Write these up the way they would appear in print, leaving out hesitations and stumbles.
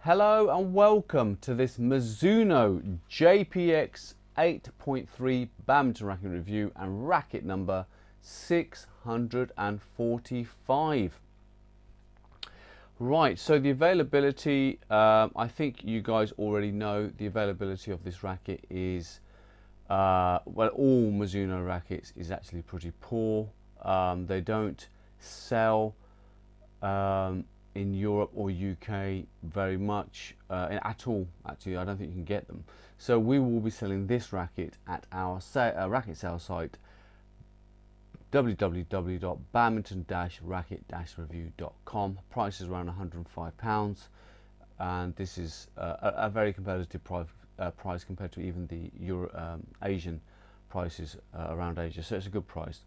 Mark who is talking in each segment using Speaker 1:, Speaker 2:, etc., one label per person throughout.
Speaker 1: Hello and welcome to this Mizuno JPX 8.3 badminton racket review and racket number 645. Right, so the availability, I think you guys already know the availability of this racket is, well, all Mizuno rackets is actually pretty poor. They don't sell in Europe or UK very much at all. Actually, I don't think you can get them. So we will be selling this racket at our racket sale site, www.badminton-racket-review.com. Price is around £105, and this is a very competitive price compared to even the Asian prices around Asia. So it's a good price.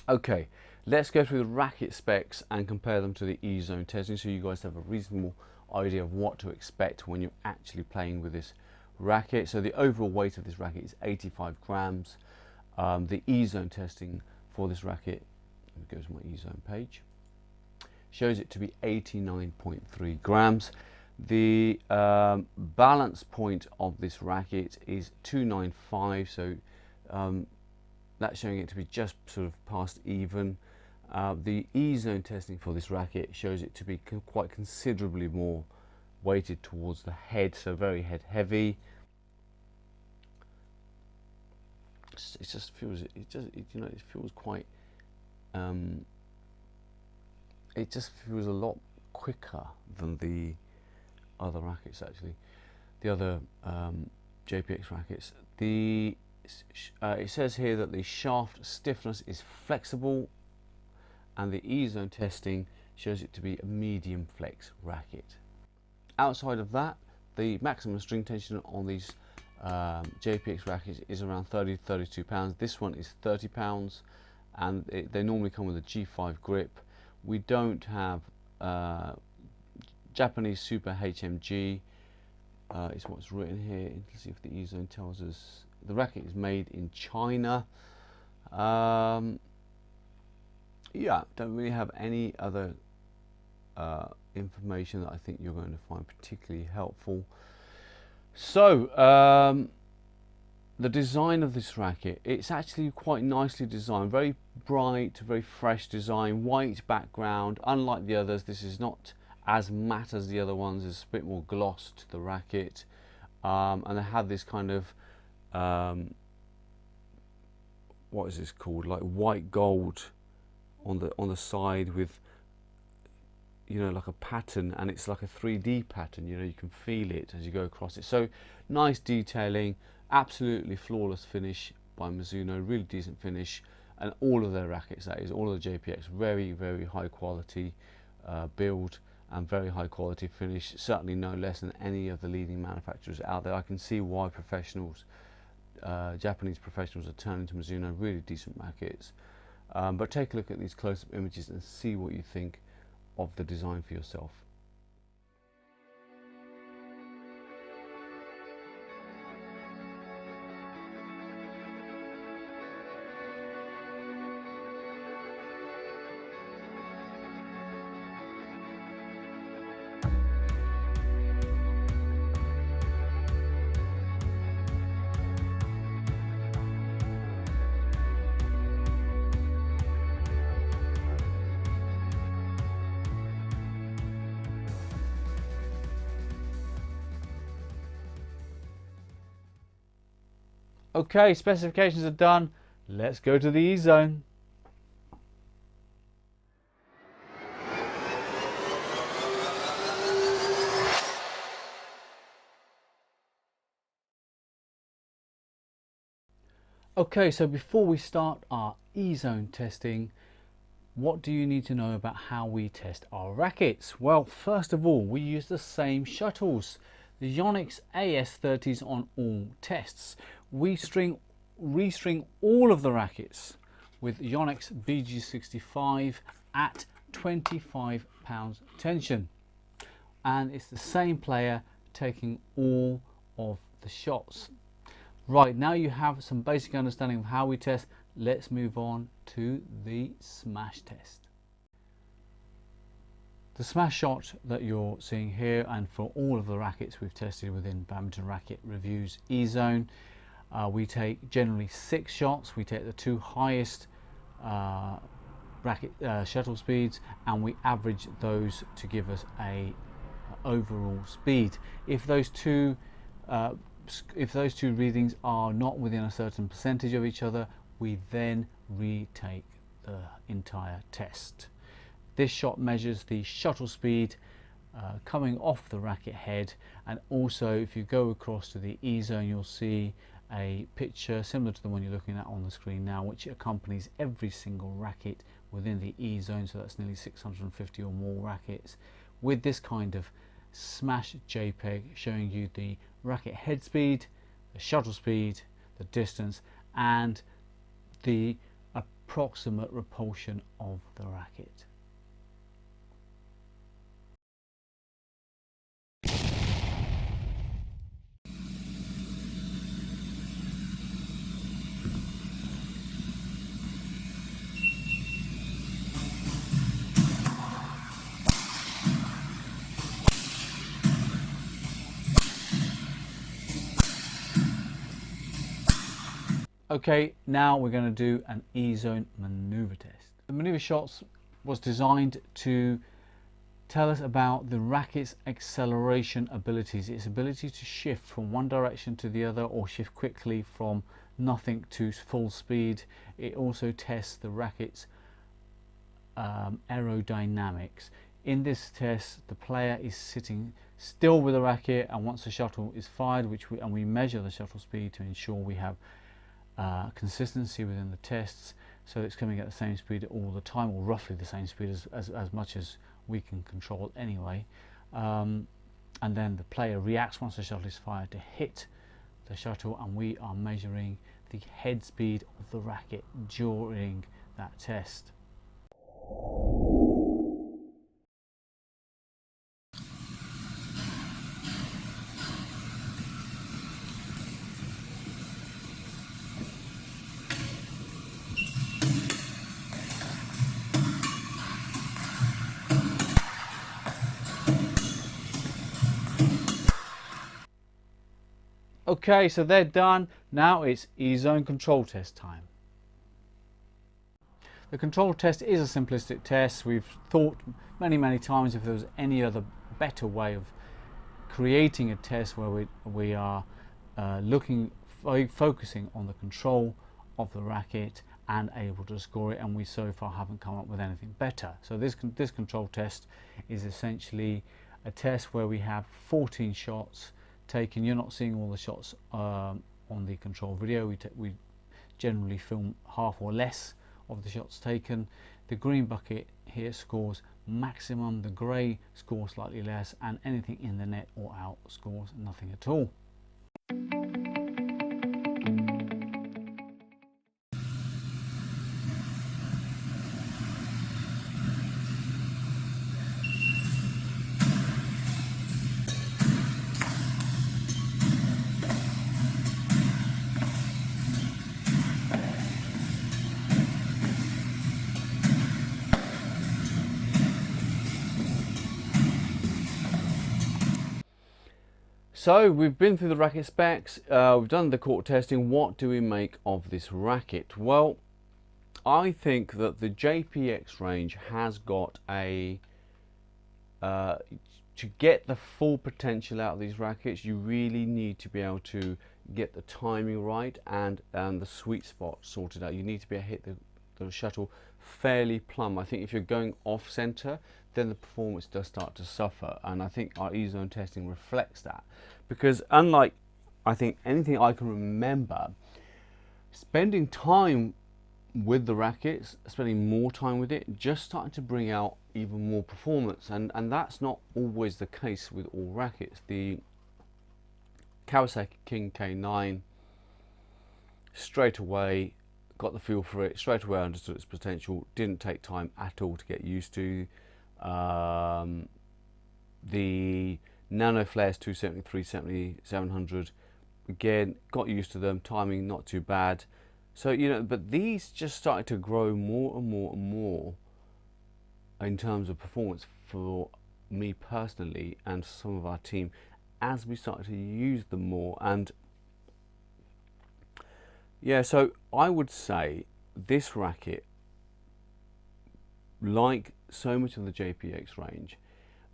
Speaker 1: Okay, let's go through the racket specs and compare them to the E-zone testing so you guys have a reasonable idea of what to expect when you're actually playing with this racket. So the overall weight of this racket is 85 grams. The E-zone testing for this racket, let me go to my E-zone page, shows it to be 89.3 grams. The balance point of this racket is 295, so that's showing it to be just sort of past even. The E-zone testing for this racket shows it to be quite considerably more weighted towards the head, so very head heavy. It just feels, it feels quite, it just feels a lot quicker than the other rackets actually, the other JPX rackets. It says here that the shaft stiffness is flexible, and the E-zone testing shows it to be a medium flex racket. Outside of that, the maximum string tension on these JPX rackets is around 30 to 32 pounds. This one is 30 pounds, and they normally come with a G5 grip. We don't have Japanese Super HMG, is what's written here. Let's see if the E-zone tells us. The racket is made in China. Yeah, don't really have any other information that I think you're going to find particularly helpful. So the design of this racket, it's actually quite nicely designed, very bright, very fresh design, white background. Unlike the others, this is not as matte as the other ones. There's a bit more gloss to the racket, and they have this kind of what is this called, like white gold on the side with, you know, like a pattern, and it's like a 3D pattern, you know, you can feel it as you go across it. So nice detailing, absolutely flawless finish by Mizuno, really decent finish, and all of their rackets, that is, all of the JPX, very high quality build and very high quality finish, certainly no less than any of the leading manufacturers out there. I can see why professionals, Japanese professionals, are turning to Mizuno, really decent rackets. But take a look at these close-up images and see what you think of the design for yourself. Okay, specifications are done. Let's go to the E-zone. Okay, so before we start our E-zone testing, what do you need to know about how we test our rackets? Well, first of all, we use the same shuttles, the Yonex AS30s on all tests. We re-string all of the rackets with Yonex BG65 at 25 pounds tension, and it's the same player taking all of the shots. Right, now you have some basic understanding of how we test. Let's move on to the smash test. The smash shot that you're seeing here, and for all of the rackets we've tested within Badminton Racket Reviews E-Zone, we take generally 6 shots. We take the 2 highest racket shuttle speeds, and we average those to give us a overall speed. If those two readings are not within a certain percentage of each other, we then retake the entire test. This shot measures the shuttle speed coming off the racket head, and also if you go across to the E-Zone, you'll see a picture similar to the one you're looking at on the screen now, which accompanies every single racket within the E-Zone, so that's nearly 650 or more rackets, with this kind of smash JPEG showing you the racket head speed, the shuttle speed, the distance, and the approximate repulsion of the racket. Okay, now we're going to do an E-Zone maneuver test. The maneuver shots was designed to tell us about the racket's acceleration abilities, its ability to shift from one direction to the other or shift quickly from nothing to full speed. It also tests the racket's aerodynamics. In this test, the player is sitting still with the racket, and once the shuttle is fired, and we measure the shuttle speed to ensure we have consistency within the tests, so it's coming at the same speed all the time, or roughly the same speed as much as we can control anyway. And then the player reacts once the shuttle is fired to hit the shuttle, and we are measuring the head speed of the racket during that test. Okay, so they're done. Now it's E-Zone control test time. The control test is a simplistic test. We've thought many times if there was any other better way of creating a test where we are focusing on the control of the racket and able to score it, and we so far haven't come up with anything better. So this control test is essentially a test where we have 14 shots taken. You're not seeing all the shots on the control video. We generally film half or less of the shots taken. The green bucket here scores maximum, the grey scores slightly less, and anything in the net or out scores nothing at all. So we've been through the racket specs, we've done the court testing. What do we make of this racket? Well, I think that the JPX range has got a to get the full potential out of these rackets, you really need to be able to get the timing right and the sweet spot sorted out. You need to be able to hit the shuttle fairly plumb. I think if you're going off center, then the performance does start to suffer, and I think our E-Zone testing reflects that, because unlike I think anything I can remember, spending time with the rackets, spending more time with it, just starting to bring out even more performance, and that's not always the case with all rackets. The Kawasaki King K9, straight away got the feel for it, straight away understood its potential, didn't take time at all to get used to. The Nano Flares 270, 370, 700, again, got used to them, timing not too bad. So, you know, but these just started to grow more and more and more in terms of performance for me personally and some of our team as we started to use them more. And yeah, so I would say this racket, like so much of the JPX range,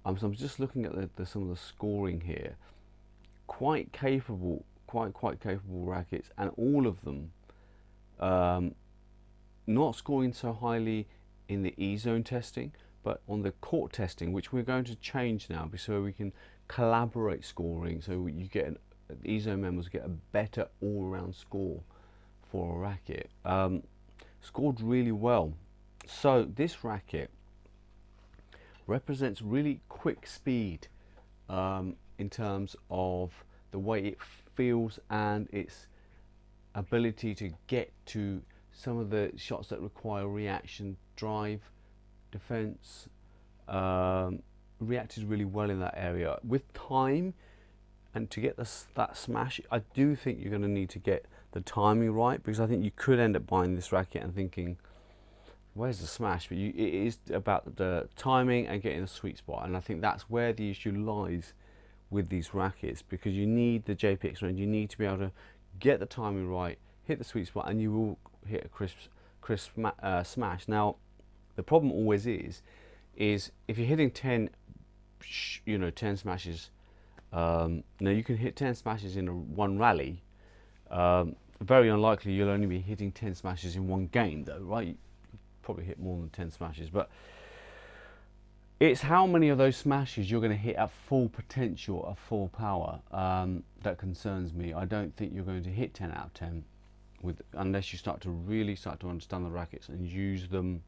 Speaker 1: so I'm just looking at some of the scoring here, quite capable rackets, and all of them not scoring so highly in the E-zone testing, but on the court testing, which we're going to change now, so we can collaborate scoring, so you get E-zone members get a better all-round score for a racket. Scored really well. So this racket represents really quick speed in terms of the way it feels and its ability to get to some of the shots that require reaction, drive, defense. Reacted really well in that area. With time and to get that smash, I do think you're going to need to get the timing right, because I think you could end up buying this racket and thinking, where's the smash? But it is about the timing and getting the sweet spot, and I think that's where the issue lies with these rackets, because you need the JPX range, you need to be able to get the timing right, hit the sweet spot, and you will hit a crisp smash. Now the problem always is if you're hitting 10 smashes, now you can hit 10 smashes in one rally. Very unlikely you'll only be hitting 10 smashes in one game though, right? You probably hit more than 10 smashes, but it's how many of those smashes you're going to hit at full potential, at full power, that concerns me. I don't think you're going to hit 10 out of 10 unless you really start to understand the rackets and use them.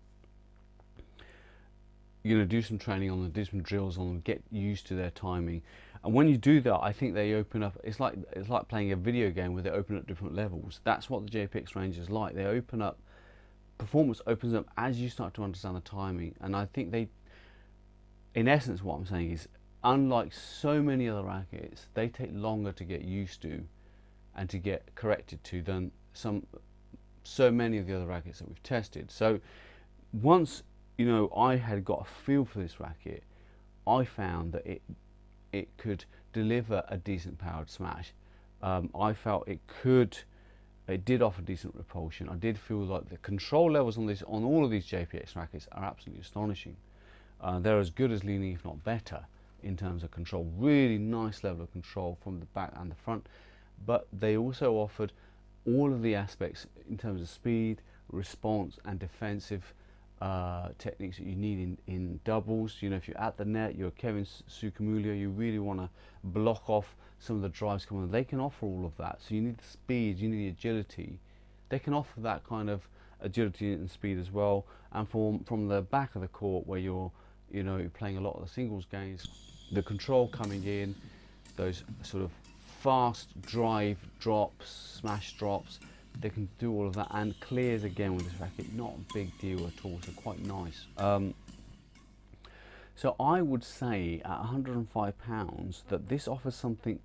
Speaker 1: You're going to do some training on them, do some drills on them, get used to their timing, and when you do that, I think they open up. It's like playing a video game where they open up different levels. That's what the JPX range is like. They open up, performance opens up as you start to understand the timing, and I think in essence, what I'm saying is, unlike so many other rackets, they take longer to get used to and to get corrected to than so many of the other rackets that we've tested. So once I had got a feel for this racket, I found that it could deliver a decent powered smash. I felt it did offer decent repulsion. I did feel like the control levels on all of these JPX rackets are absolutely astonishing. They're as good as Li-Ning, if not better, in terms of control. Really nice level of control from the back and the front, but they also offered all of the aspects in terms of speed, response, and defensive techniques that you need in doubles. If you're at the net, you're Kevin Sukamulio, you really want to block off some of the drives coming on. They can offer all of that. So you need the speed, you need the agility. They can offer that kind of agility and speed as well. And from the back of the court, where you're playing a lot of the singles games, the control coming in, those sort of fast drive drops, smash drops, they can do all of that, and clears again with this racket, not a big deal at all, so quite nice. So I would say at £105 that this offers something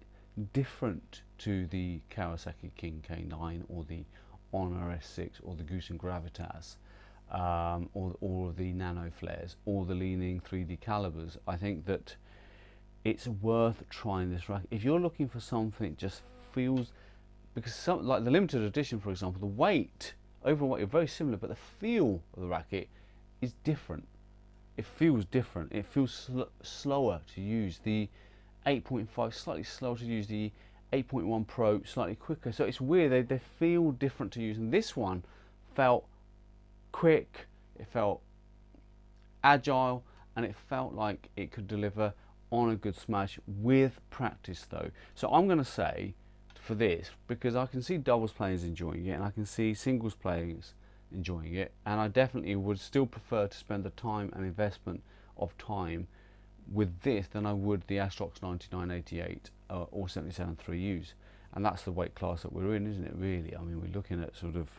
Speaker 1: different to the Kawasaki King K9 or the Honor S6 or the Goose and Gravitas, or the Nano Flares or the Li-Ning 3D Calibers. I think that it's worth trying this racket if you're looking for something just feels, because like the limited edition, for example, the weight, overall weight, are very similar, but the feel of the racket is different. It feels different. It feels slower to use. The 8.5 slightly slower to use. The 8.1 Pro slightly quicker. So it's weird. They feel different to use. And this one felt quick. It felt agile, and it felt like it could deliver on a good smash with practice, though. So I'm going to say, for this, because I can see doubles players enjoying it and I can see singles players enjoying it, and I definitely would still prefer to spend the time and investment of time with this than I would the Astrox 9988 or 77 3Us, and that's the weight class that we're in, isn't it, really? I mean, we're looking at sort of,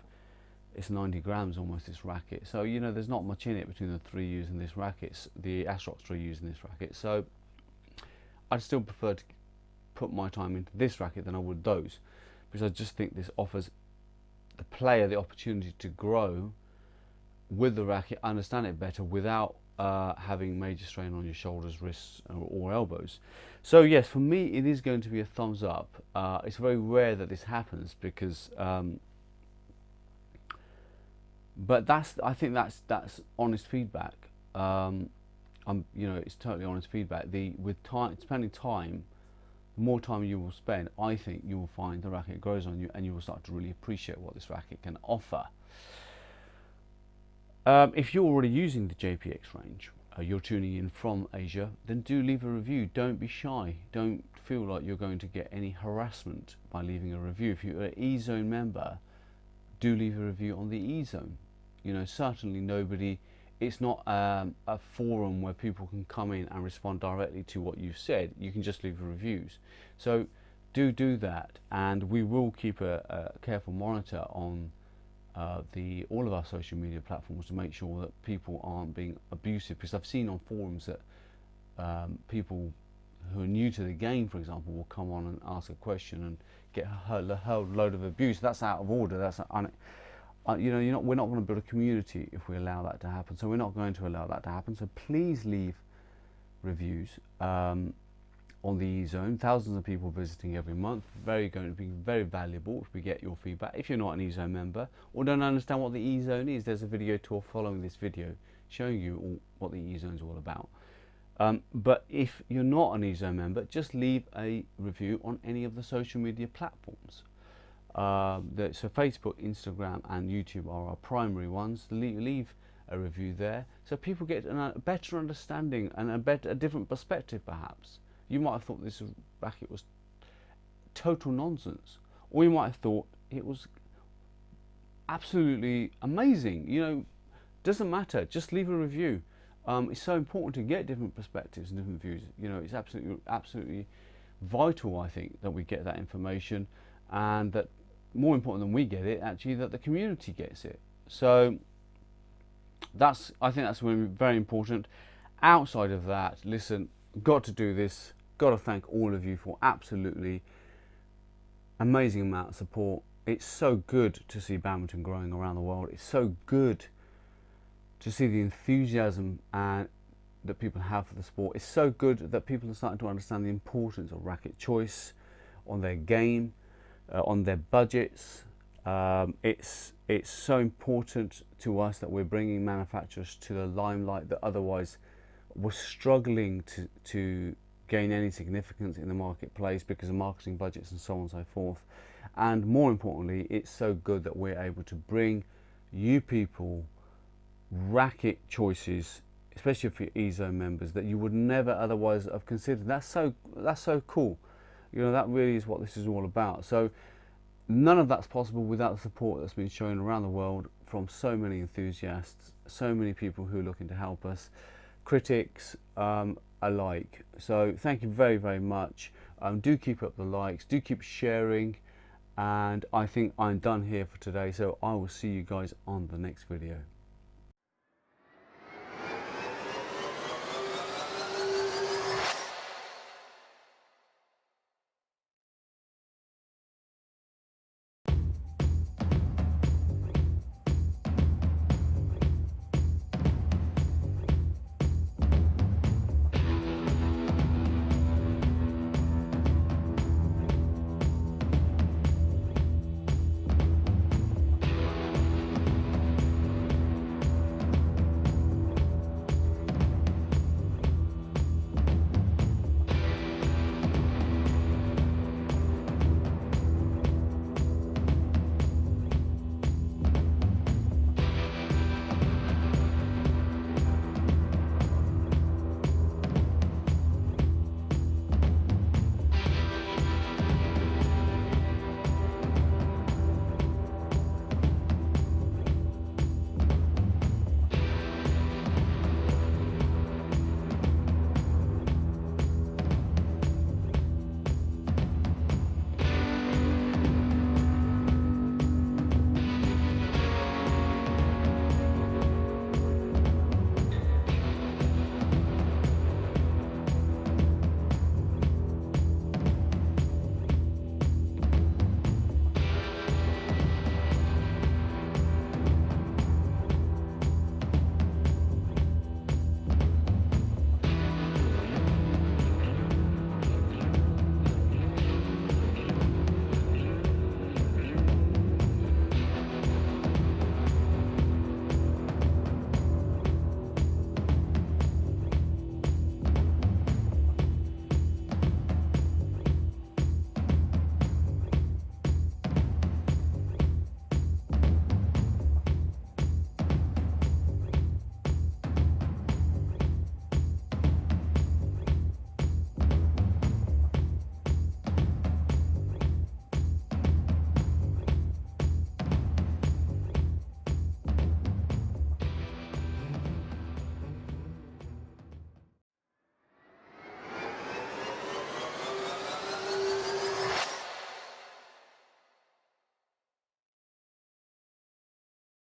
Speaker 1: it's 90 grams almost, this racket, so there's not much in it between the 3Us and this racket, the Astrox 3Us and this racket. So I'd still prefer to put my time into this racket than I would those, because I just think this offers the player the opportunity to grow with the racket, understand it better without having major strain on your shoulders, wrists, or elbows. So yes, for me, it is going to be a thumbs up. It's very rare that this happens because, but I think that's honest feedback. It's totally honest feedback. With time, spending time, the more time you will spend, I think you will find the racket grows on you, and you will start to really appreciate what this racket can offer. If you're already using the JPX range, you're tuning in from Asia, then do leave a review. Don't be shy. Don't feel like you're going to get any harassment by leaving a review. If you're an E-Zone member, do leave a review on the E-Zone. Certainly nobody, it's not a forum where people can come in and respond directly to what you've said. You can just leave reviews. So do that, and we will keep a careful monitor on all of our social media platforms to make sure that people aren't being abusive, because I've seen on forums that people who are new to the game, for example, will come on and ask a question and get a whole load of abuse. That's out of order. That's we're not going to build a community if we allow that to happen. So we're not going to allow that to happen. So please leave reviews on the E-Zone. Thousands of people visiting every month. Going to be very valuable if we get your feedback. If you're not an E-Zone member or don't understand what the E-Zone is, there's a video tour following this video showing you what the E-Zone is all about. But if you're not an E-Zone member, just leave a review on any of the social media platforms. So Facebook, Instagram and YouTube are our primary ones. Leave a review there so people get a better understanding and a different perspective. Perhaps you might have thought this racket was total nonsense, or you might have thought it was absolutely amazing. Doesn't matter, just leave a review. It's so important to get different perspectives and different views. It's absolutely vital, I think, that we get that information, and that more important than we get it, actually, that the community gets it. So I think that's very important. Outside of that, listen, got to do this. Got to thank all of you for absolutely amazing amount of support. It's so good to see badminton growing around the world. It's so good to see the enthusiasm that people have for the sport. It's so good that people are starting to understand the importance of racket choice on their game, on their budgets. It's so important to us that we're bringing manufacturers to the limelight that otherwise were struggling to gain any significance in the marketplace because of marketing budgets and so on and so forth. And more importantly, it's so good that we're able to bring you people racket choices, especially for your E-Zone members, that you would never otherwise have considered. That's so cool. That really is what this is all about. So none of that's possible without the support that's been shown around the world from so many enthusiasts, so many people who are looking to help us, critics alike. So thank you very, very much. Do keep up the likes, do keep sharing, and I think I'm done here for today. So I will see you guys on the next video.